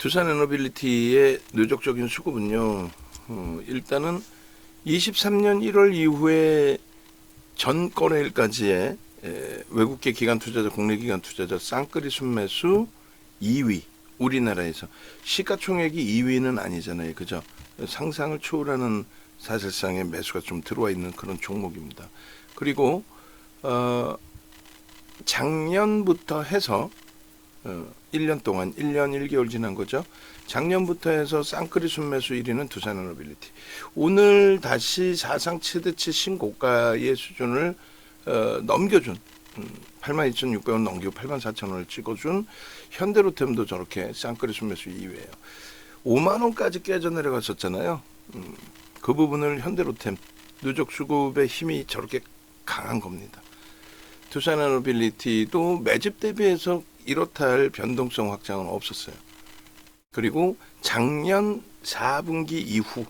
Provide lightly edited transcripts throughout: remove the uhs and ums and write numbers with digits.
두산에너빌리티의 누적적인 수급은요, 일단은 23년 1월 이후에 전 거래일까지의 외국계 기관 투자자, 국내 기관 투자자 쌍끌이 순매수 2위, 우리나라에서 시가총액이 2위는 아니잖아요, 그죠? 상상을 초월하는 사실상의 매수가 좀 들어와 있는 그런 종목입니다. 그리고 작년부터 해서 1년 동안 1년 1개월 지난 거죠. 작년부터 해서 쌍끌이 순매수 1위는 두산에너빌리티. 오늘 다시 사상 최대치 신고가의 수준을 넘겨준 82,600원 넘기고 84,000원을 찍어준 현대로템도 저렇게 쌍끌이 순매수 2위예요. 5만 원까지 깨져 내려갔었잖아요. 그 부분을 현대로템 누적 수급의 힘이 저렇게 강한 겁니다. 두산에너빌리티도 매집 대비해서 이렇다 할 변동성 확장은 없었어요. 그리고 작년 4분기 이후,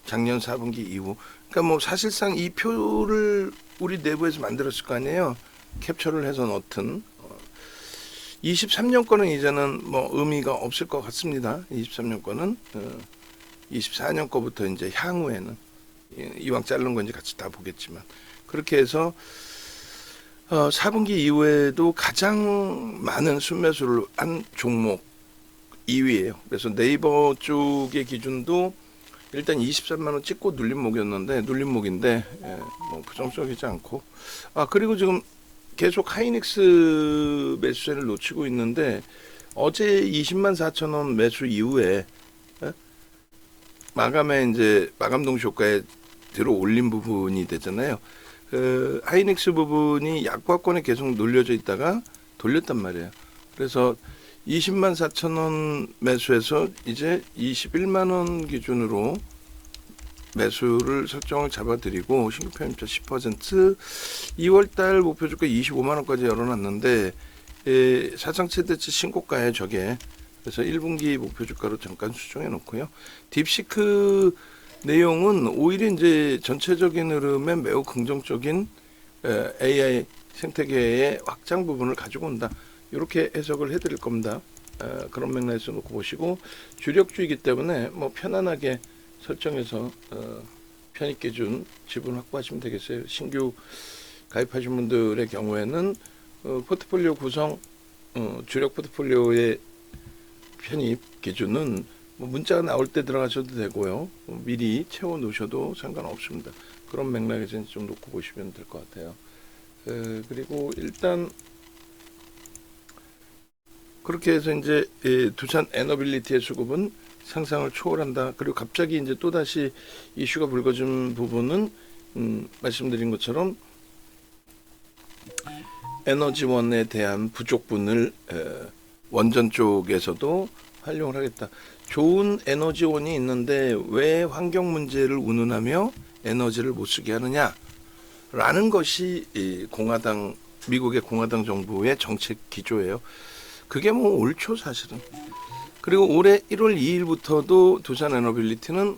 그러니까 뭐 사실상 이 표를 우리 내부에서 만들었을 거 아니에요. 캡처를 해서 넣든 23년 거는 이제는 뭐 의미가 없을 것 같습니다. 23년 거는 24년 거부터 이제 향후에는 이왕 자른 건지 같이 다 보겠지만 그렇게 해서 4분기 이후에도 가장 많은 순매수를 한 종목 2위예요. 그래서 네이버 쪽의 기준도 일단 23만 원 찍고 눌림목인데 뭐 부정적이지 않고 그리고 지금 계속 하이닉스 매수세를 놓치고 있는데 어제 20만 4천 원 매수 이후에 마감에 이제 마감 동시효과에 들어 올린 부분이 되잖아요. 하이닉스 부분이 약과권에 계속 눌려져 있다가 돌렸단 말이에요. 그래서 20만 4천 원 매수해서 이제 21만 원 기준으로 매수를 설정을 잡아드리고 신규 편입자 10% 2월달 목표주가 25만 원까지 열어놨는데 사상 최대치 신고가에 저게 그래서 1분기 목표주가로 잠깐 수정해 놓고요. 딥시크 내용은 오히려 이제 전체적인 흐름에 매우 긍정적인 AI 생태계의 확장 부분을 가지고 온다. 이렇게 해석을 해드릴 겁니다. 그런 맥락에서 놓고 보시고 주력주이기 때문에 뭐 편안하게 설정해서 편입 기준 지분 확보하시면 되겠어요. 신규 가입하신 분들의 경우에는 포트폴리오 구성 주력 포트폴리오의 편입 기준은 뭐 문자가 나올 때 들어가셔도 되고요. 미리 채워 놓으셔도 상관없습니다. 그런 맥락에서 좀 놓고 보시면 될 것 같아요. 그리고 일단 그렇게 해서 이제 두산 에너빌리티의 수급은 상상을 초월한다. 그리고 갑자기 이제 또 다시 이슈가 불거진 부분은 말씀드린 것처럼 에너지원에 대한 부족분을 원전 쪽에서도 활용을 하겠다. 좋은 에너지원이 있는데 왜 환경 문제를 운운하며 에너지를 못 쓰게 하느냐라는 것이 미국의 공화당 정부의 정책 기조예요. 그게 뭐 옳죠 사실은. 그리고 올해 1월 2일부터도 두산에너빌리티는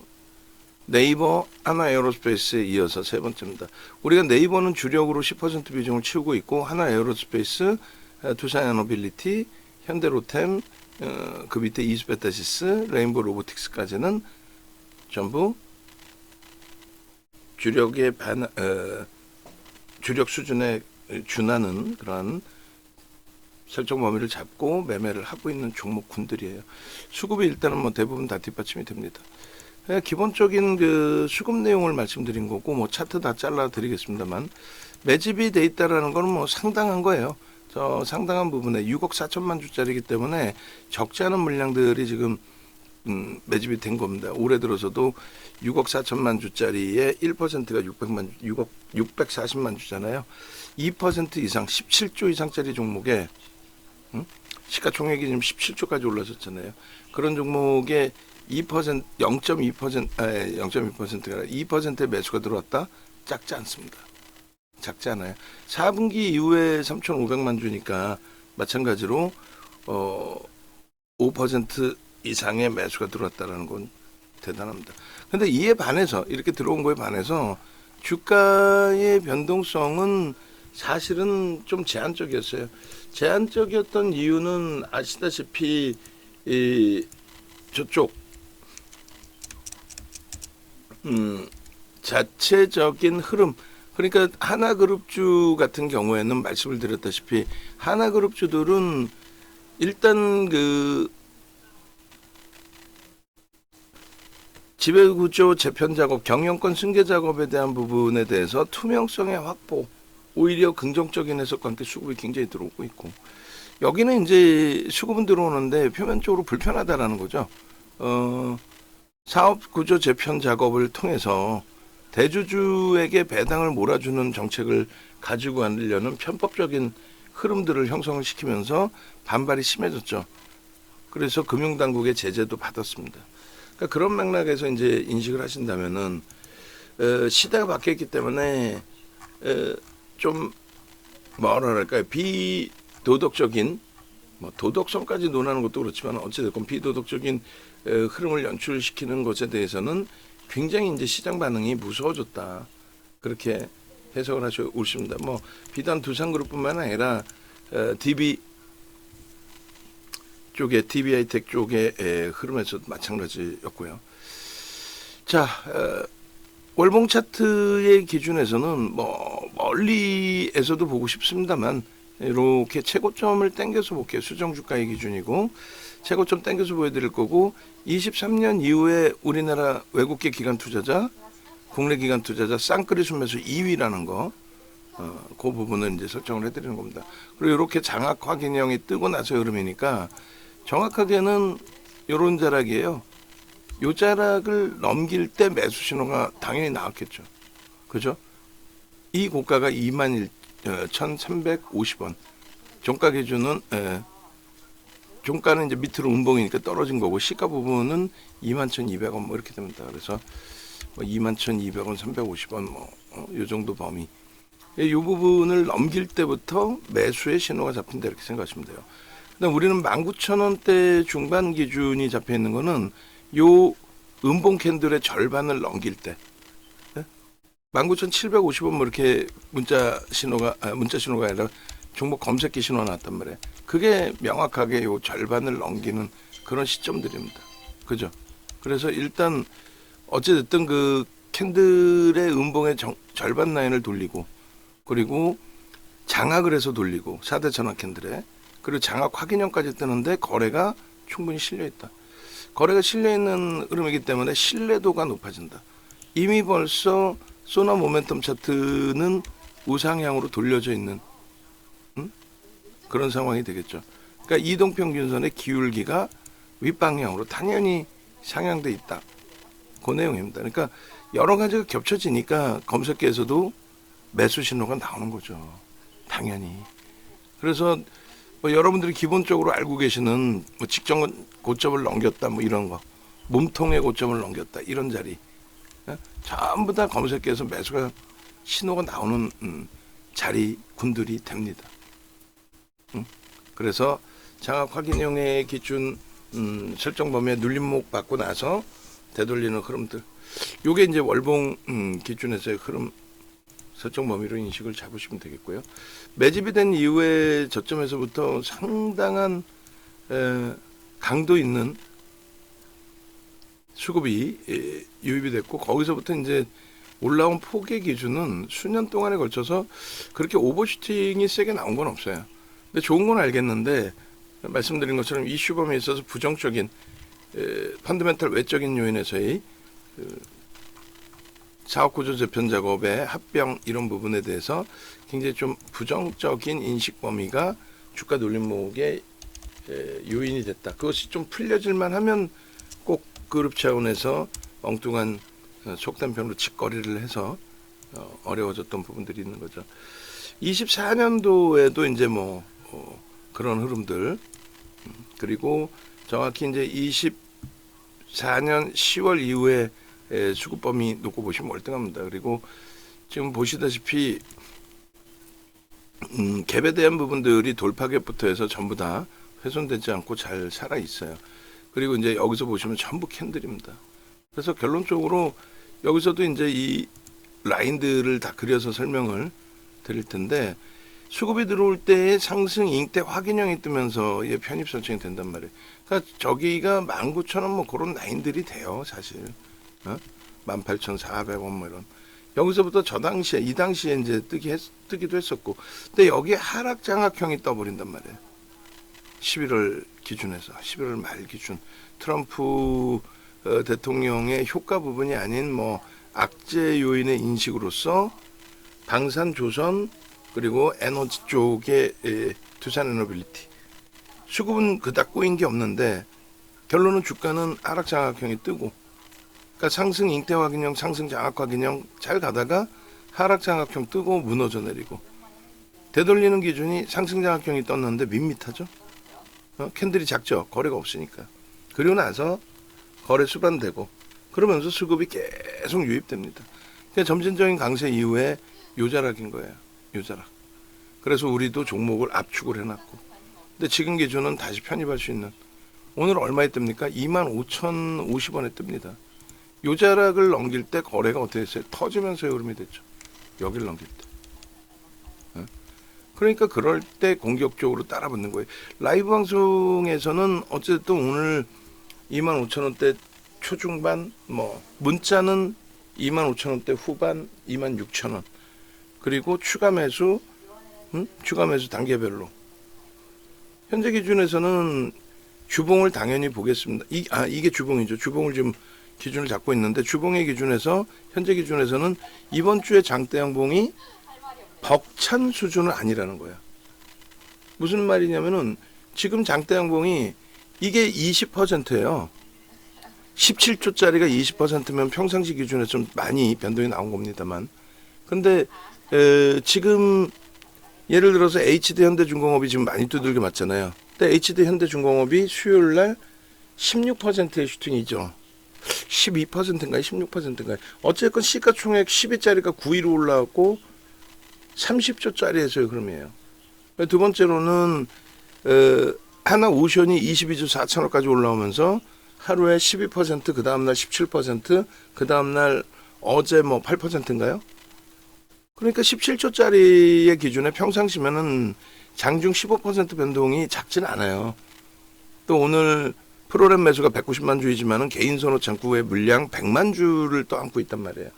네이버, 하나에어로스페이스에 이어서 세 번째입니다. 우리가 네이버는 주력으로 10% 비중을 채우고 있고 하나에어로스페이스, 두산에너빌리티, 현대로템, 그 밑에 이스페타시스, 레인보우 로보틱스까지는 전부 주력의 주력 수준에 준하는 그러한 설정 범위를 잡고 매매를 하고 있는 종목군들이에요. 수급이 일단은 뭐 대부분 다 뒷받침이 됩니다. 기본적인 그 수급 내용을 말씀드린 거고 뭐 차트 다 잘라 드리겠습니다만 매집이 돼 있다라는 거는 뭐 상당한 거예요. 저 상당한 부분에 6억 4천만 주짜리이기 때문에 적지 않은 물량들이 지금 매집이 된 겁니다. 올해 들어서도 6억 4천만 주짜리의 1%가 640만 주잖아요. 2% 이상 17조 이상짜리 종목에 시가총액이 지금 17조까지 올라섰잖아요. 그런 종목에 0.2%가 아니라 2%의 매수가 들어왔다? 작지 않습니다. 작지 않아요. 4분기 이후에 3,500만 주니까 마찬가지로 5% 이상의 매수가 들어왔다는 건 대단합니다. 근데 이에 반해서 이렇게 들어온 거에 반해서 주가의 변동성은 사실은 좀 제한적이었어요. 제한적이었던 이유는 아시다시피 이 저쪽 자체적인 흐름, 그러니까 하나그룹주 같은 경우에는 말씀을 드렸다시피 하나그룹주들은 일단 그 지배구조 재편 작업, 경영권 승계 작업에 대한 부분에 대해서 투명성의 확보, 오히려 긍정적인 해석과 함께 수급이 굉장히 들어오고 있고, 여기는 이제 수급은 들어오는데 표면적으로 불편하다라는 거죠. 사업 구조 재편 작업을 통해서 대주주에게 배당을 몰아주는 정책을 가지고 가려는 편법적인 흐름들을 형성을 시키면서 반발이 심해졌죠. 그래서 금융당국의 제재도 받았습니다. 그러니까 그런 맥락에서 이제 인식을 하신다면은 시대가 바뀌었기 때문에 좀 뭐랄까요, 비도덕적인, 뭐 도덕성까지 논하는 것도 그렇지만 어찌됐건 비도덕적인 흐름을 연출시키는 것에 대해서는 굉장히 이제 시장 반응이 무서워졌다, 그렇게 해석을 하셔 오십니다. 뭐 비단 두산그룹뿐만 아니라 DB 쪽에 DB하이텍 쪽의 흐름에서도 마찬가지였고요. 자, 월봉 차트의 기준에서는 뭐 멀리에서도 보고 싶습니다만 이렇게 최고점을 당겨서 볼게요. 수정 주가의 기준이고 최고점 당겨서 보여드릴 거고, 23년 이후에 우리나라 외국계 기관 투자자, 국내 기관 투자자 쌍끌이 순매수 2위라는 거, 그 부분을 이제 설정을 해드리는 겁니다. 그리고 이렇게 장악 확인형이 뜨고 나서 흐름이니까 정확하게는 이런 자락이에요. 이 자락을 넘길 때 매수 신호가 당연히 나왔겠죠. 그죠? 이 고가가 21,350원. 종가 기준은 종가는 이제 밑으로 음봉이니까 떨어진 거고, 시가 부분은 21,200원 뭐 이렇게 됩니다. 그래서 뭐 21,200원, 350원 뭐 이 정도 범위. 이 부분을 넘길 때부터 매수의 신호가 잡힌다, 이렇게 생각하시면 돼요. 그다음 우리는 19,000원대 중반 기준이 잡혀 있는 거는 요 음봉 캔들의 절반을 넘길 때, 19,750원 뭐 이렇게 문자 신호가 아니라 종목 검색기 신호가 나왔단 말이에요. 그게 명확하게 요 절반을 넘기는 그런 시점들입니다. 그죠? 그래서 일단 어찌됐든 그 캔들의 음봉의 절반 라인을 돌리고, 그리고 장악을 해서 돌리고 4대 전환 캔들에, 그리고 장악 확인형까지 뜨는데 거래가 충분히 실려있다. 거래가 실려있는 흐름이기 때문에 신뢰도가 높아진다. 이미 벌써 소나 모멘텀 차트는 우상향으로 돌려져 있는 그런 상황이 되겠죠. 그러니까 이동평균선의 기울기가 윗방향으로 당연히 상향돼 있다, 그 내용입니다. 그러니까 여러 가지가 겹쳐지니까 검색기에서도 매수 신호가 나오는 거죠, 당연히. 그래서 뭐 여러분들이 기본적으로 알고 계시는 뭐 직전 고점을 넘겼다, 뭐 이런 거, 몸통의 고점을 넘겼다, 이런 자리, 전부 다 검색기에서 매수가 신호가 나오는 자리 군들이 됩니다. 그래서 장악 확인형의 기준 설정 범위에 눌림목 받고 나서 되돌리는 흐름들, 요게 이제 월봉 기준에서의 흐름 설정 범위로 인식을 잡으시면 되겠고요. 매집이 된 이후에 저점에서부터 상당한 강도 있는 수급이 유입이 됐고, 거기서부터 이제 올라온 폭의 기준은 수년 동안에 걸쳐서 그렇게 오버슈팅이 세게 나온 건 없어요. 근데 좋은 건 알겠는데, 말씀드린 것처럼 이슈 범위에 있어서 부정적인 펀더멘탈 외적인 요인에서의 사업구조 재편 작업의 합병, 이런 부분에 대해서 굉장히 좀 부정적인 인식 범위가 주가 눌림목의 요인이 됐다. 그것이 좀 풀려질만 하면 꼭 그룹 차원에서 엉뚱한 속단편으로 직거래를 해서 어려워졌던 부분들이 있는 거죠. 24년도에도 이제 뭐 그런 흐름들, 그리고 정확히 이제 24년 10월 이후에 수급 범위 놓고 보시면 월등합니다. 그리고 지금 보시다시피 갭에 대한 부분들이 돌파갭부터 해서 전부 다 훼손되지 않고 잘 살아 있어요. 그리고 이제 여기서 보시면 전부 캔들입니다. 그래서 결론적으로 여기서도 이제 이 라인들을 다 그려서 설명을 드릴 텐데, 수급이 들어올 때에 상승 잉태 확인형이 뜨면서 얘 편입 설정이 된단 말이에요. 그러니까 저기가 19,000원 뭐 그런 라인들이 돼요, 사실. 18,400원 뭐 이런. 여기서부터 저 당시에 이 당시에 이제 뜨기도 했었고. 근데 여기에 하락 장악형이 떠버린단 말이에요. 11월 기준에서 11월 말 기준 트럼프 대통령의 효과 부분이 아닌 뭐 악재 요인의 인식으로서 방산 조선 그리고 에너지 쪽의 두산 에너빌리티 수급은 그닥 꼬인 게 없는데 결론은 주가는 하락 장악형이 뜨고 그러니까 상승 잉태 확인형 상승 장악 확인형 잘 가다가 하락 장악형 뜨고 무너져 내리고 되돌리는 기준이 상승 장악형이 떴는데 밋밋하죠. 캔들이 작죠. 거래가 없으니까. 그리고 나서 거래 수반되고 그러면서 수급이 계속 유입됩니다. 그러니까 점진적인 강세 이후에 요자락인 거예요. 요자락. 그래서 우리도 종목을 압축을 해놨고 근데 지금 기준은 다시 편입할 수 있는 오늘 얼마에 뜹니까? 25,050원에 뜹니다. 요자락을 넘길 때 거래가 어떻게 됐어요? 터지면서의 흐름이 됐죠. 여기를 넘길 때. 그러니까 그럴 때 공격적으로 따라붙는 거예요. 라이브 방송에서는 어쨌든 오늘 25,000원대 초중반 뭐 문자는 25,000원대 후반 26,000원 그리고 추가 매수 단계별로 현재 기준에서는 주봉을 당연히 보겠습니다. 이게 주봉이죠. 주봉을 지금 기준을 잡고 있는데 주봉의 기준에서 현재 기준에서는 이번 주에 장대 양봉이 벅찬 수준은 아니라는 거야. 무슨 말이냐면은 지금 장대 양봉이 이게 20%예요. 17조짜리가 20%면 평상시 기준에 좀 많이 변동이 나온 겁니다만. 근데 지금 예를 들어서 HD 현대중공업이 지금 많이 두들겨 맞잖아요. 근데 HD 현대중공업이 수요일 날 16%의 슈팅이죠. 12%인가요? 16%인가요? 어쨌건 시가총액 10위짜리가 9위로 올라왔고 30조짜리에서의 흐름이에요. 두 번째로는 하나 오션이 22조 4천원까지 올라오면서 하루에 12%, 그 다음날 17%, 그 다음날 어제 뭐 8%인가요? 그러니까 17조짜리의 기준에 평상시면은 장중 15% 변동이 작진 않아요. 또 오늘 프로그램 매수가 190만 주이지만은 개인 선호 창구의 물량 100만 주를 떠안고 있단 말이에요.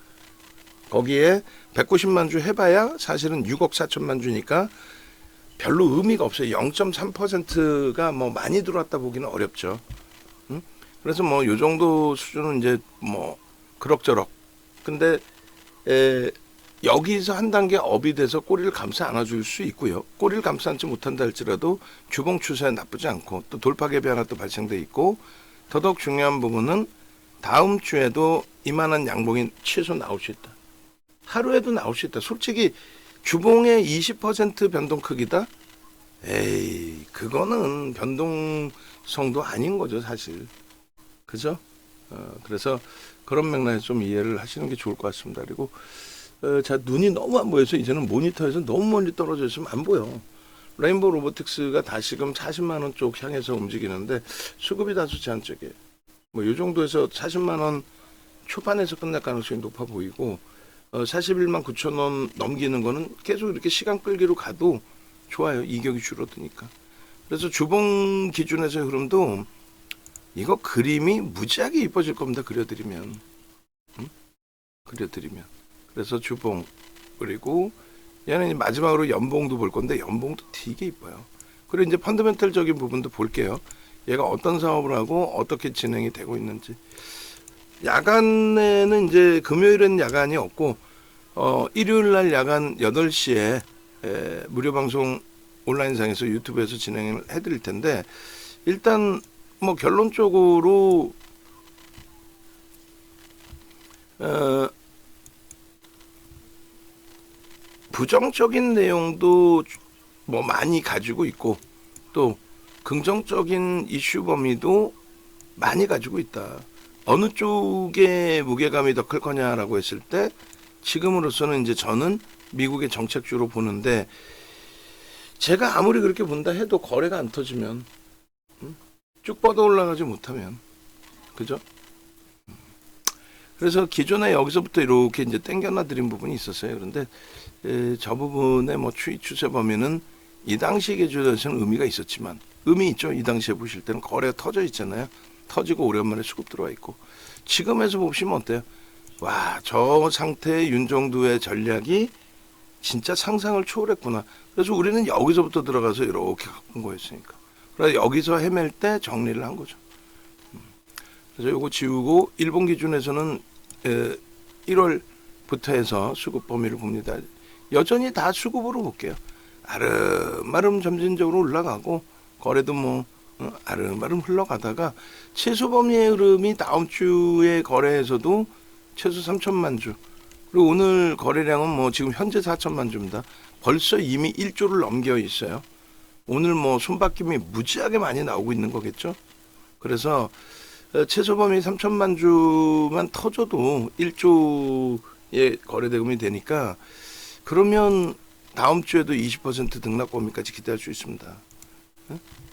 거기에 190만 주 해봐야 사실은 6억 4천만 주니까 별로 의미가 없어요. 0.3%가 뭐 많이 들어왔다 보기는 어렵죠. 그래서 뭐 요 정도 수준은 이제 뭐 그럭저럭. 근데 여기서 한 단계 업이 돼서 꼬리를 감싸 안아줄 수 있고요. 꼬리를 감싸 안지 못한다 할지라도 주봉 추세에 나쁘지 않고 또 돌파 갭이 하나 또 발생돼 있고 더더욱 중요한 부분은 다음 주에도 이만한 양봉이 최소 나올 수 있다. 하루에도 나올 수 있다. 솔직히 주봉의 20% 변동 크기다? 에이, 그거는 변동성도 아닌 거죠, 사실. 그죠? 그래서 그런 맥락에서 좀 이해를 하시는 게 좋을 것 같습니다. 그리고 자, 눈이 너무 안 보여서 이제는 모니터에서 너무 멀리 떨어져 있으면 안 보여. 레인보우 로보틱스가 다시금 40만 원 쪽 향해서 움직이는데 수급이 다소 제한적이에요. 뭐 이 정도에서 40만 원 초반에서 끝날 가능성이 높아 보이고 41만 9천 원 넘기는 거는 계속 이렇게 시간 끌기로 가도 좋아요. 이격이 줄어드니까. 그래서 주봉 기준에서의 흐름도 이거 그림이 무지하게 이뻐질 겁니다. 그려드리면. 그려드리면. 그래서 주봉 그리고 얘는 마지막으로 연봉도 볼 건데 연봉도 되게 이뻐요. 그리고 이제 펀더멘털적인 부분도 볼게요. 얘가 어떤 사업을 하고 어떻게 진행이 되고 있는지. 야간에는 이제 금요일은 야간이 없고 일요일 날 야간 8시에 무료 방송 온라인상에서 유튜브에서 진행을 해드릴 텐데 일단 뭐 결론적으로 부정적인 내용도 뭐 많이 가지고 있고 또 긍정적인 이슈 범위도 많이 가지고 있다. 어느 쪽에 무게감이 더 클 거냐라고 했을 때 지금으로서는 이제 저는 미국의 정책주로 보는데 제가 아무리 그렇게 본다 해도 거래가 안 터지면 쭉 뻗어 올라가지 못하면 그죠? 그래서 기존에 여기서부터 이렇게 이제 땡겨놔 드린 부분이 있었어요. 그런데 저 부분의 뭐 추세 범위는 이 당시 기준에서는 의미가 있었지만 의미 있죠. 이 당시에 보실 때는 거래가 터져 있잖아요. 터지고 오랜만에 수급 들어와 있고 지금에서 보시면 어때요? 와, 저 상태의 윤정두의 전략이 진짜 상상을 초월했구나. 그래서 우리는 여기서부터 들어가서 이렇게 갖고 거였으니까. 그래서 여기서 헤맬 때 정리를 한 거죠. 그래서 요거 지우고 일본 기준에서는 1월부터 해서 수급 범위를 봅니다. 여전히 다 수급으로 볼게요. 아름아름 점진적으로 올라가고 거래도 뭐 아름아름 흘러가다가 최소 범위의 흐름이 다음 주에 거래에서도 최소 3천만 주 그리고 오늘 거래량은 뭐 지금 현재 4천만 주입니다. 벌써 이미 1조를 넘겨 있어요. 오늘 뭐 손바뀜이 무지하게 많이 나오고 있는 거겠죠. 그래서 최소 범위 3천만 주만 터져도 1조의 거래 대금이 되니까 그러면 다음 주에도 20% 등락 범위까지 기대할 수 있습니다.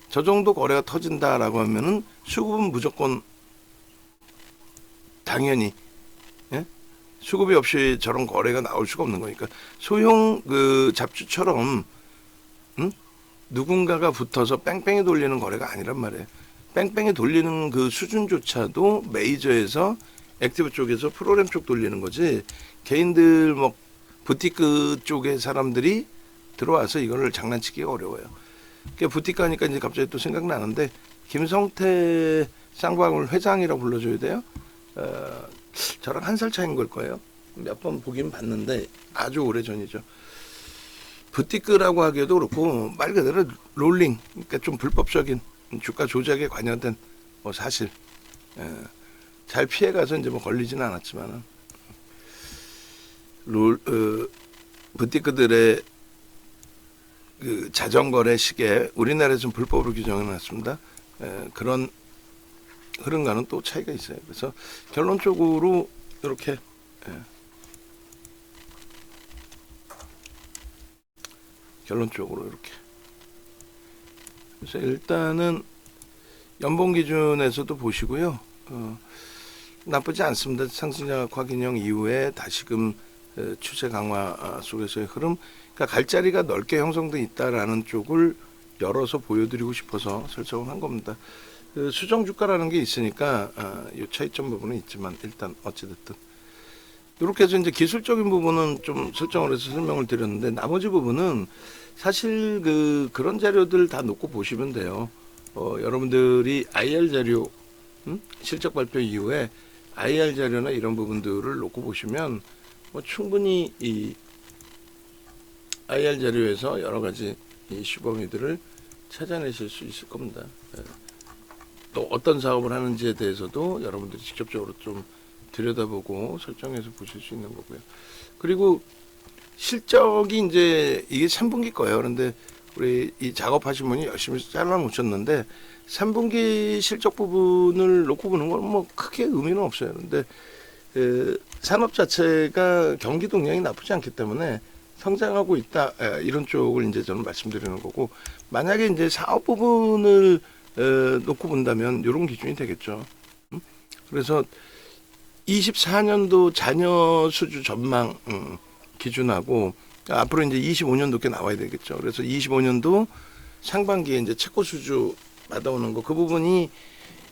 저 정도 거래가 터진다라고 하면은 수급은 무조건 당연히 수급이 없이 저런 거래가 나올 수가 없는 거니까 소형 그 잡주처럼 누군가가 붙어서 뺑뺑이 돌리는 거래가 아니란 말이에요. 뺑뺑이 돌리는 그 수준조차도 메이저에서 액티브 쪽에서 프로그램 쪽 돌리는 거지 개인들 뭐 부티크 쪽의 사람들이 들어와서 이거를 장난치기가 어려워요. 그러니까 부티크 하니까 이제 갑자기 또 생각나는데 김성태 쌍방울 회장이라고 불러줘야 돼요. 저랑 한 살 차이인 걸 거예요. 몇 번 보긴 봤는데 아주 오래전이죠. 부티크라고 하기에도 그렇고 말 그대로 롤링, 그러니까 좀 불법적인 주가 조작에 관여된 뭐 사실 잘 피해가서 이제 뭐 걸리지는 않았지만은 부티크들의 그 자전거래 시계 우리나라에서는 불법으로 규정해놨습니다. 그런 흐름과는 또 차이가 있어요. 그래서 결론적으로 이렇게 결론적으로 이렇게 그래서 일단은 연봉 기준에서도 보시고요. 나쁘지 않습니다. 상승장 확인형 이후에 다시금 추세 강화 속에서의 흐름, 그러니까 갈자리가 넓게 형성돼 있다라는 쪽을 열어서 보여드리고 싶어서 설정을 한 겁니다. 그 수정 주가라는 게 있으니까 이 차이점 부분은 있지만 일단 어찌됐든 이렇게 해서 이제 기술적인 부분은 좀 설정을 해서 설명을 드렸는데 나머지 부분은 사실 그런 자료들 다 놓고 보시면 돼요. 여러분들이 IR 자료 실적 발표 이후에 IR 자료나 이런 부분들을 놓고 보시면 뭐 충분히 이 IR 자료에서 여러 가지 이슈 범위들을 찾아내실 수 있을 겁니다. 또 어떤 사업을 하는지에 대해서도 여러분들이 직접적으로 좀 들여다보고 설정해서 보실 수 있는 거고요. 그리고 실적이 이제 이게 3분기 거예요. 그런데 우리 이 작업하신 분이 열심히 잘라놓으셨는데 3분기 실적 부분을 놓고 보는 건 뭐 크게 의미는 없어요. 그런데 산업 자체가 경기 동향이 나쁘지 않기 때문에 성장하고 있다 이런 쪽을 이제 저는 말씀드리는 거고 만약에 이제 사업 부분을 놓고 본다면 이런 기준이 되겠죠. 그래서 24년도 자녀 수주 전망 기준하고 앞으로 이제 25년도께 나와야 되겠죠. 그래서 25년도 상반기에 이제 채권 수주 받아오는 거 그 부분이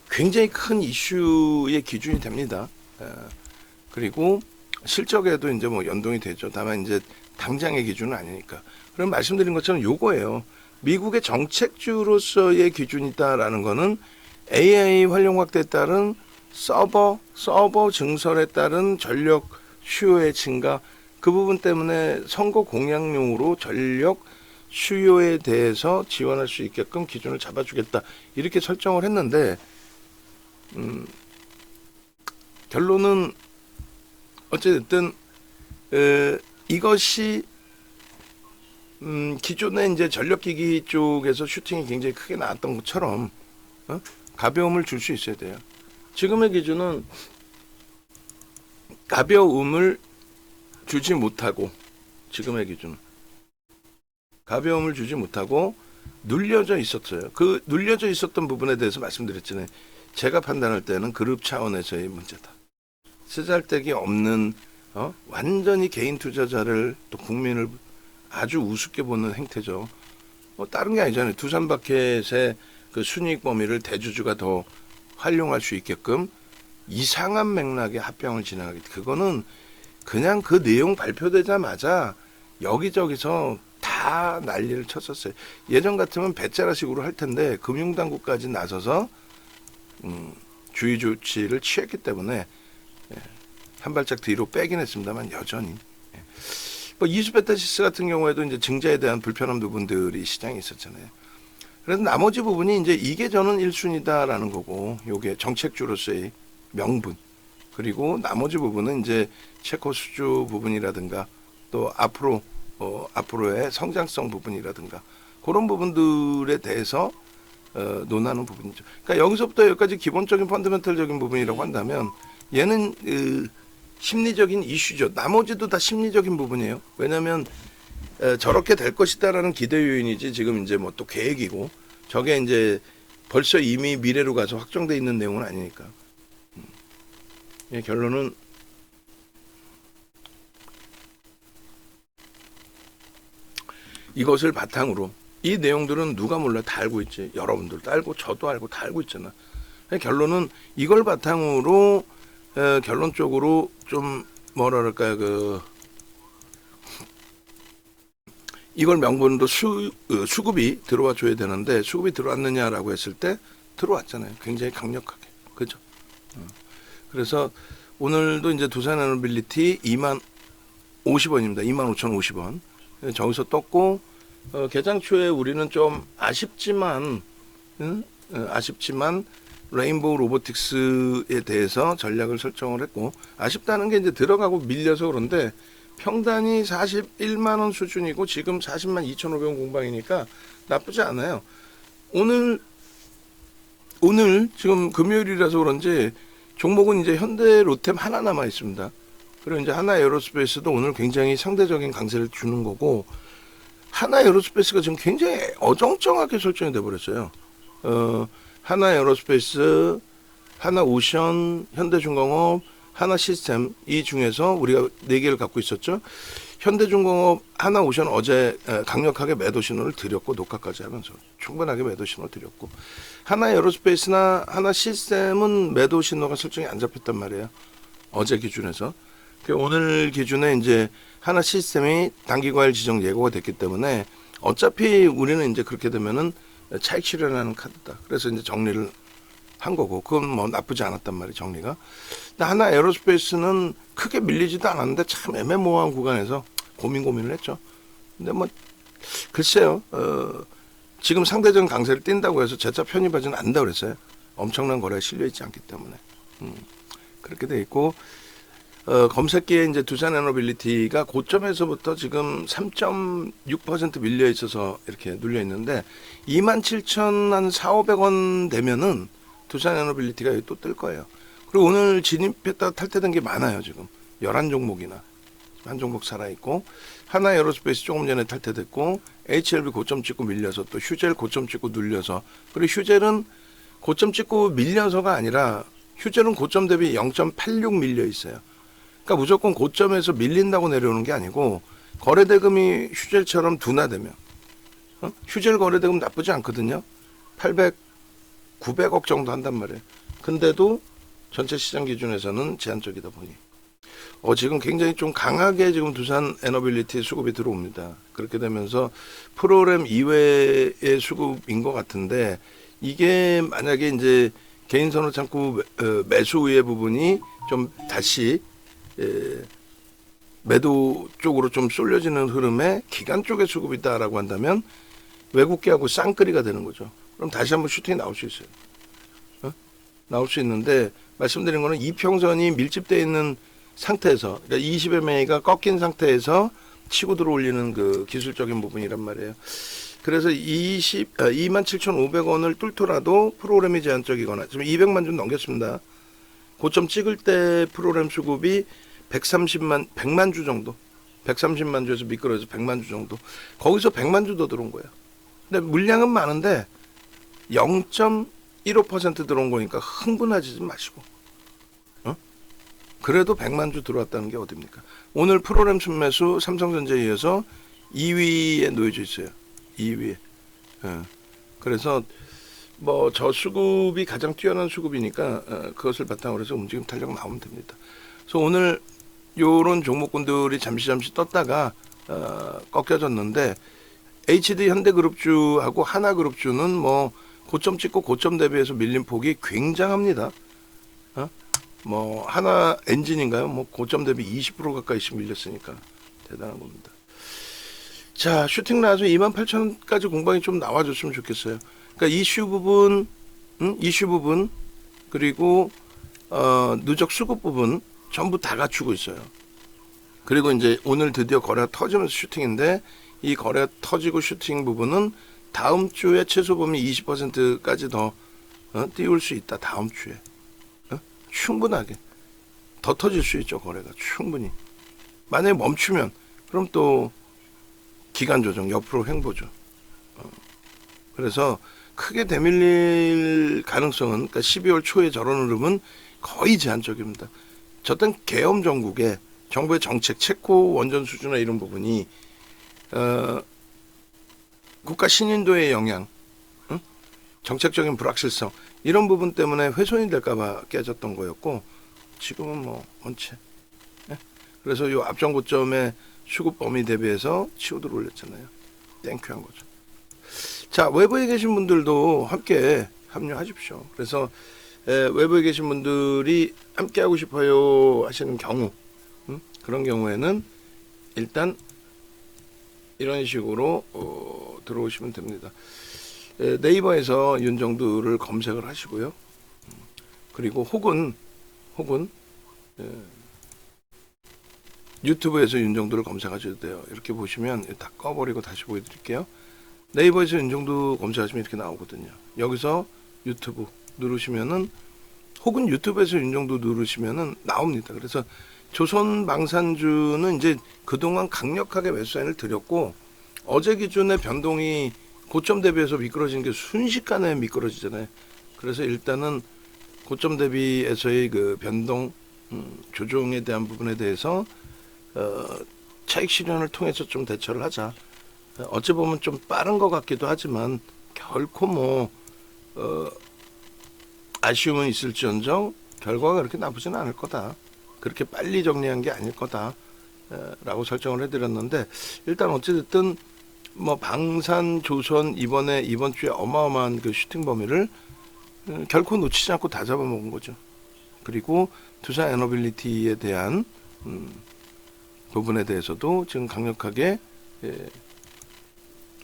굉장히 큰 이슈의 기준이 됩니다. 그리고 실적에도 이제 뭐 연동이 되죠. 다만 이제 당장의 기준은 아니니까. 그럼 말씀드린 것처럼 요거예요. 미국의 정책주로서의 기준이다라는 거는 AI 활용 확대에 따른 서버 증설에 따른 전력 수요의 증가 그 부분 때문에 선거 공약용으로 전력 수요에 대해서 지원할 수 있게끔 기준을 잡아주겠다 이렇게 설정을 했는데 결론은 어쨌든 이것이 기존에 이제 전력기기 쪽에서 슈팅이 굉장히 크게 나왔던 것처럼 가벼움을 줄 수 있어야 돼요. 지금의 기준은 가벼움을 주지 못하고 지금의 기준은 가벼움을 주지 못하고 눌려져 있었어요. 그 눌려져 있었던 부분에 대해서 말씀드렸잖아요. 제가 판단할 때는 그룹 차원에서의 문제다. 쓰잘데기 없는 완전히 개인 투자자를 또 국민을 아주 우습게 보는 행태죠. 다른 게 아니잖아요. 두산바켓의 그 순이익 범위를 대주주가 더 활용할 수 있게끔 이상한 맥락의 합병을 진행하기. 그거는 그냥 그 내용 발표되자마자 여기저기서 다 난리를 쳤었어요. 예전 같으면 배째라식으로 할 텐데 금융당국까지 나서서 주의 조치를 취했기 때문에 한 발짝 뒤로 빼긴 했습니다만 여전히 이수베타시스 같은 경우에도 이제 증자에 대한 불편한 부분들이 시장에 있었잖아요. 그래서 나머지 부분이 이제 이게 저는 1순위다라는 거고, 요게 정책주로서의 명분, 그리고 나머지 부분은 이제 체코 수주 부분이라든가 또 앞으로의 성장성 부분이라든가 그런 부분들에 대해서 논하는 부분이죠. 그러니까 여기서부터 여기까지 기본적인 펀더멘털적인 부분이라고 한다면 얘는 심리적인 이슈죠. 나머지도 다 심리적인 부분이에요. 왜냐하면 저렇게 될 것이다라는 기대 요인이지 지금 이제 뭐 또 계획이고 저게 이제 벌써 이미 미래로 가서 확정돼 있는 내용은 아니니까. 결론은 이것을 바탕으로 이 내용들은 누가 몰라 다 알고 있지. 여러분들도 알고 저도 알고 다 알고 있잖아. 결론은 이걸 바탕으로 결론적으로 좀 뭐라 그럴까요? 이걸 명분으로 수급이 들어와 줘야 되는데 수급이 들어왔느냐라고 했을 때 들어왔잖아요. 굉장히 강력하게. 그죠? 그래서 오늘도 이제 두산에너빌리티 2만 50원입니다. 2만 5,050원. 저기서 떴고 개장 초에 우리는 좀 아쉽지만 레인보우 로보틱스에 대해서 전략을 설정을 했고, 아쉽다는 게 이제 들어가고 밀려서 그런데 평단이 41만 원 수준이고 지금 40만 2,500원 공방이니까 나쁘지 않아요. 오늘 지금 금요일이라서 그런지 종목은 이제 현대 로템 하나 남아 있습니다. 그리고 이제 하나 에어로스페이스도 오늘 굉장히 상대적인 강세를 주는 거고, 하나 에어로스페이스가 지금 굉장히 어정쩡하게 설정이 돼 버렸어요. 하나 에어로스페이스, 하나 오션, 현대중공업, 하나 시스템, 이 중에서 우리가 4개를 갖고 있었죠. 현대중공업, 하나 오션 어제 강력하게 매도 신호를 드렸고, 녹화까지 하면서 충분하게 매도 신호를 드렸고, 하나 에어로스페이스나 하나 시스템은 매도 신호가 설정이 안 잡혔단 말이에요. 어제 기준에서. 오늘 기준에 이제 하나 시스템이 단기과열 지정 예고가 됐기 때문에 어차피 우리는 이제 그렇게 되면은 차익 실현하는 카드다. 그래서 이제 정리를 한 거고, 그건 뭐 나쁘지 않았단 말이에요, 정리가. 근데 하나 에어로스페이스는 크게 밀리지도 않았는데 참 애매모호한 구간에서 고민을 했죠. 근데 뭐 글쎄요, 지금 상대적인 강세를 띈다고 해서 재차 편입하지는 않는다고 그랬어요. 엄청난 거래가 실려있지 않기 때문에. 그렇게 돼 있고, 검색기에 이제 두산에너빌리티가 고점에서부터 지금 3.6% 밀려 있어서 이렇게 눌려 있는데 27,400원 되면은 두산에너빌리티가 여기 또 뜰 거예요. 그리고 오늘 진입했다 탈퇴된 게 많아요. 지금 11종목이나 한 종목 살아있고, 하나 에어로스페이스 조금 전에 탈퇴됐고, HLB 고점 찍고 밀려서 또 휴젤 고점 찍고 눌려서, 그리고 휴젤은 고점 찍고 밀려서가 아니라 휴젤은 고점 대비 0.86 밀려 있어요. 그러니까 무조건 고점에서 밀린다고 내려오는 게 아니고, 거래대금이 휴젤처럼 둔화되면, 휴젤 거래대금 나쁘지 않거든요. 800, 900억 정도 한단 말이에요. 근데도 전체 시장 기준에서는 제한적이다 보니 지금 굉장히 좀 강하게 지금 두산 에너빌리티 수급이 들어옵니다. 그렇게 되면서 프로그램 이외의 수급인 것 같은데, 이게 만약에 이제 개인 선호 창구 매수의 부분이 좀 다시 매도 쪽으로 좀 쏠려지는 흐름에 기간 쪽의 수급이다라고 한다면 외국계하고 쌍끌이가 되는 거죠. 그럼 다시 한번 슈팅이 나올 수 있어요. 나올 수 있는데, 말씀드린 거는 이평선이 밀집되어 있는 상태에서, 그러니까 20MA가 꺾인 상태에서 치고 들어올리는 그 기술적인 부분이란 말이에요. 그래서 27,500원을 뚫더라도 프로그램이 제한적이거나, 지금 200만 주 넘겼습니다. 고점 찍을 때 프로그램 수급이 100만 주 정도, 130만 주에서 미끄러져서 100만 주 정도, 거기서 100만 주 더 들어온 거예요. 근데 물량은 많은데 0.15% 들어온 거니까 흥분하지 마시고, 그래도 100만 주 들어왔다는 게 어딥니까? 오늘 프로그램 순매수 삼성전자에 이어서 2위에 놓여져 있어요. 2위에. 그래서 뭐 저 수급이 가장 뛰어난 수급이니까 그것을 바탕으로 해서 움직임 탄력 나오면 됩니다. 그래서 오늘 요런 종목군들이 잠시 떴다가 꺾여졌는데 HD 현대그룹주하고 하나그룹주는 뭐 고점 찍고 고점 대비해서 밀린 폭이 굉장합니다. 뭐 하나 엔진인가요? 뭐 고점 대비 20% 가까이씩 밀렸으니까 대단한 겁니다. 자, 슈팅 나와서 28,000원까지 공방이 좀 나와줬으면 좋겠어요. 그러니까 이슈 부분 그리고 누적 수급 부분 전부 다 갖추고 있어요. 그리고 이제 오늘 드디어 거래가 터지면서 슈팅인데 이 거래가 터지고 슈팅 부분은 다음 주에 최소 범위 20%까지 더 띄울 수 있다. 다음 주에 충분하게 더 터질 수 있죠. 거래가 충분히. 만약에 멈추면 그럼 또 기간 조정 옆으로 횡보죠. 그래서 크게 대밀릴 가능성은 그러니까 12월 초에 저런 흐름은 거의 제한적입니다. 저땐 계엄 정국에 정부의 정책, 체코 원전 수준이나 이런 부분이 국가 신인도의 영향, 정책적인 불확실성 이런 부분 때문에 훼손이 될까봐 깨졌던 거였고 지금은 뭐 원체. 그래서 요 앞전 고점의 수급 범위 대비해서 치고들 올렸잖아요. 땡큐한 거죠. 자, 외부에 계신 분들도 함께 합류하십시오. 그래서 외부에 계신 분들이 함께 하고 싶어요 하시는 경우 그런 경우에는 일단 이런 식으로 들어오시면 됩니다. 네이버에서 윤정두를 검색을 하시고요. 그리고 혹은 유튜브에서 윤정두를 검색하셔도 돼요. 이렇게 보시면 다 꺼버리고 다시 보여드릴게요. 네이버에서 윤정두 검색하시면 이렇게 나오거든요. 여기서 유튜브 누르시면은 혹은 유튜브에서 윤정두 누르시면은 나옵니다. 그래서 조선방산주는 이제 그동안 강력하게 매수 사인을 드렸고 어제 기준의 변동이 고점 대비해서 미끄러지는 게 순식간에 미끄러지잖아요. 그래서 일단은 고점 대비해서의 그 변동 조정에 대한 부분에 대해서 차익 실현을 통해서 좀 대처를 하자. 어찌 보면 좀 빠른 것 같기도 하지만 결코 뭐 아쉬움은 있을지언정 결과가 그렇게 나쁘지는 않을 거다. 그렇게 빨리 정리한 게 아닐 거다. 라고 설정을 해드렸는데 일단 어찌됐든 뭐 방산 조선 이번 주에 어마어마한 그 슈팅 범위를 결코 놓치지 않고 다 잡아먹은 거죠. 그리고 두산 에너빌리티에 대한 부분에 대해서도 지금 강력하게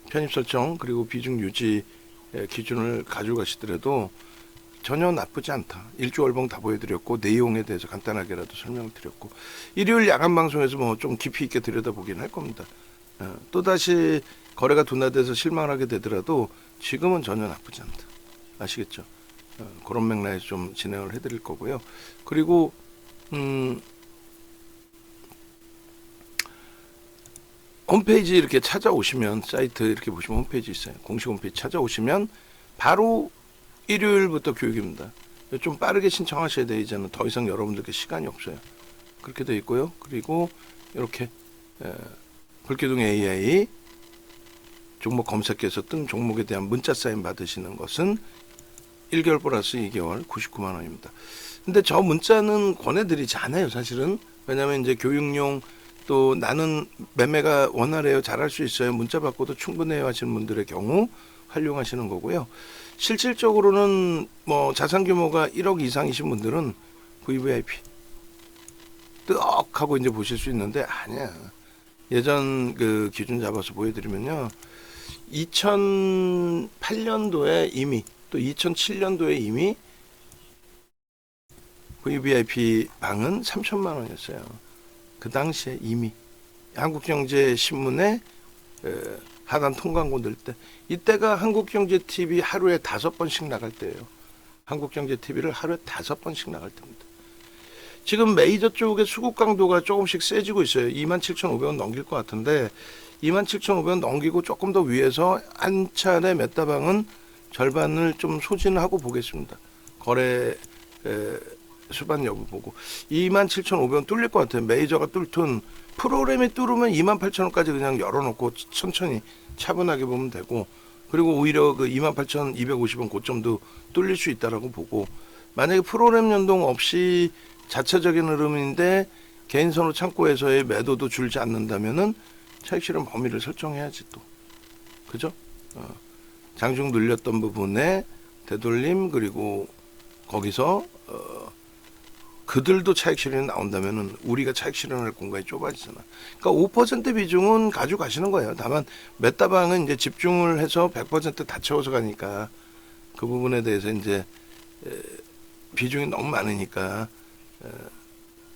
편입 설정 그리고 비중 유지 기준을 가져가시더라도 전혀 나쁘지 않다. 일주월봉 다 보여드렸고 내용에 대해서 간단하게라도 설명을 드렸고 일요일 야간 방송에서 뭐 좀 깊이 있게 들여다보긴 할 겁니다. 또다시 거래가 둔화돼서 실망을 하게 되더라도 지금은 전혀 나쁘지 않다. 아시겠죠? 그런 맥락에서 좀 진행을 해드릴 거고요. 그리고 홈페이지 이렇게 찾아오시면 사이트 이렇게 보시면 홈페이지 있어요. 공식 홈페이지 찾아오시면 바로 일요일부터 교육입니다. 좀 빠르게 신청하셔야 돼요. 이제는 더 이상 여러분들께 시간이 없어요. 그렇게 되어 있고요. 그리고 이렇게 불기둥 AI 종목 검색해서 뜬 종목에 대한 문자 사인 받으시는 것은 1개월 플러스 2개월 99만 원입니다. 근데 저 문자는 권해드리지 않아요. 사실은. 왜냐하면 이제 교육용 또 나는 매매가 원활해요. 잘할 수 있어요. 문자 받고도 충분해요 하시는 분들의 경우 활용하시는 거고요. 실질적으로는 뭐 자산 규모가 1억 이상이신 분들은 VVIP 뜨억 하고 이제 보실 수 있는데 아니야. 예전 그 기준 잡아서 보여드리면요. 2008년도에 이미 또 2007년도에 이미 VVIP 방은 3천만 원이었어요. 그 당시에 이미 한국경제신문에 하단 통광고 넣을 때 이때가 한국경제TV 하루에 5번씩 나갈 때예요. 한국경제TV를 하루에 5번씩 나갈 때입니다. 지금 메이저 쪽의 수급 강도가 조금씩 세지고 있어요. 27,500원 넘길 것 같은데 27,500원 넘기고 조금 더 위에서 한 차례 메타방은 절반을 좀 소진하고 보겠습니다. 거래 수반 여부 보고 27,500원 뚫릴 것 같아요. 메이저가 뚫든 프로그램이 뚫으면 28,000원까지 그냥 열어놓고 천천히 차분하게 보면 되고, 그리고 오히려 그 28,250원 고점도 뚫릴 수 있다라고 보고, 만약에 프로그램 연동 없이 자체적인 흐름인데 개인 선호 창고에서의 매도도 줄지 않는다면은 차익 실현 범위를 설정해야지 또, 그죠? 장중 늘렸던 부분에 되돌림, 그리고 거기서 그들도 차익 실현이 나온다면은 우리가 차익 실현할 공간이 좁아지잖아. 그러니까 5% 비중은 가져가시는 거예요. 다만 메타방은 이제 집중을 해서 100%다 채워서 가니까 그 부분에 대해서 이제 비중이 너무 많으니까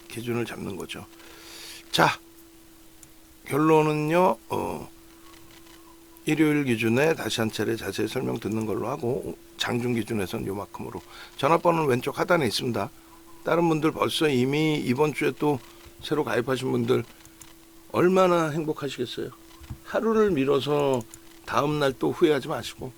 기준을 잡는 거죠. 자, 결론은요. 일요일 기준에 다시 한 차례 자세히 설명 듣는 걸로 하고, 장중 기준에서는 요만큼으로. 전화번호는 왼쪽 하단에 있습니다. 다른 분들 벌써 이미 이번 주에 또 새로 가입하신 분들 얼마나 행복하시겠어요. 하루를 미뤄서 다음날 또 후회하지 마시고